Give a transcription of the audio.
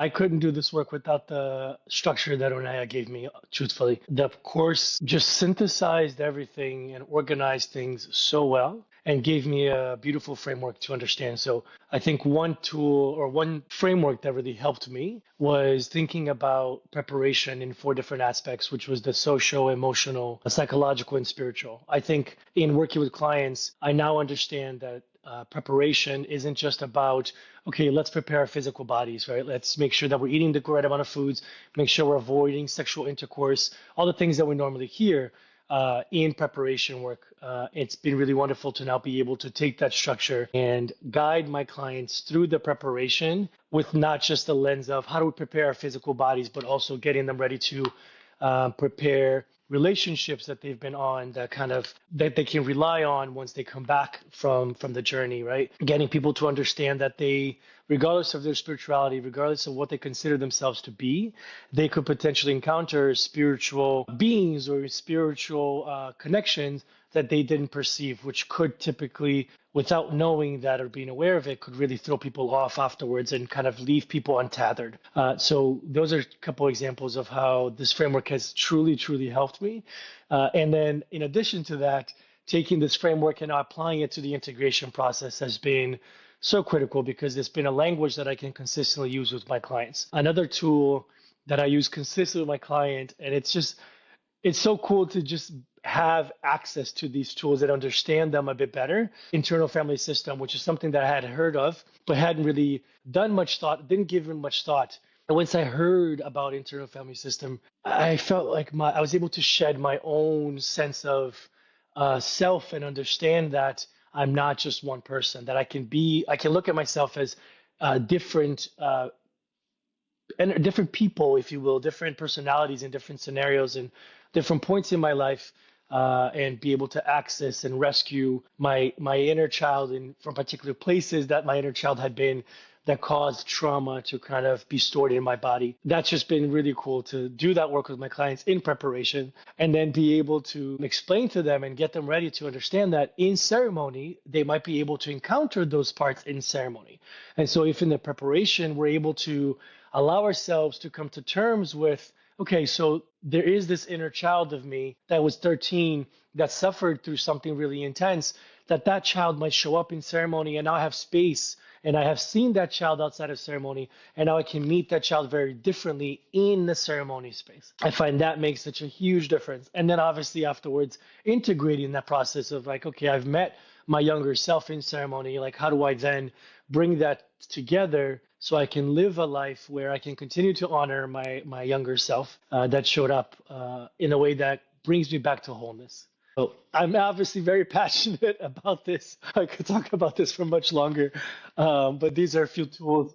I couldn't do this work without the structure that Onaya gave me, truthfully. The course just synthesized everything and organized things so well and gave me a beautiful framework to understand. So I think one tool or one framework that really helped me was thinking about preparation in four different aspects, which was the social, emotional, psychological, and spiritual. I think in working with clients, I now understand that preparation isn't just about, okay, let's prepare our physical bodies, right? Let's make sure that we're eating the right amount of foods, make sure we're avoiding sexual intercourse, all the things that we normally hear in preparation work. It's been really wonderful to now be able to take that structure and guide my clients through the preparation with not just the lens of how do we prepare our physical bodies, but also getting them ready to prepare relationships that they've been on that kind of that they can rely on once they come back from the journey, right? Getting people to understand that they, regardless of their spirituality, regardless of what they consider themselves to be, they could potentially encounter spiritual beings or spiritual connections that they didn't perceive, which could typically, without knowing that or being aware of it, could really throw people off afterwards and kind of leave people untethered. So those are a couple examples of how this framework has truly, truly helped me. And then in addition to that, taking this framework and applying it to the integration process has been so critical because it's been a language that I can consistently use with my clients. Another tool that I use consistently with my client, and it's so cool to just have access to these tools and understand them a bit better. Internal family system, which is something that I had heard of, but hadn't really done much thought, didn't give it much thought. And once I heard about internal family system, I felt like I was able to shed my own sense of self and understand that I'm not just one person, that I can look at myself as different and different people, if you will, different personalities in different scenarios and different points in my life, and be able to access and rescue my inner child from particular places that my inner child had been that caused trauma to kind of be stored in my body. That's just been really cool to do that work with my clients in preparation and then be able to explain to them and get them ready to understand that in ceremony, they might be able to encounter those parts in ceremony. And so if in the preparation, we're able to allow ourselves to come to terms with, okay, so there is this inner child of me that was 13 that suffered through something really intense, that child might show up in ceremony, and now I have space and I have seen that child outside of ceremony, and now I can meet that child very differently in the ceremony space. I find that makes such a huge difference. And then obviously afterwards, integrating that process of like, okay, I've met my younger self in ceremony, like how do I then bring that together so I can live a life where I can continue to honor my younger self that showed up in a way that brings me back to wholeness. So I'm obviously very passionate about this. I could talk about this for much longer, but these are a few tools.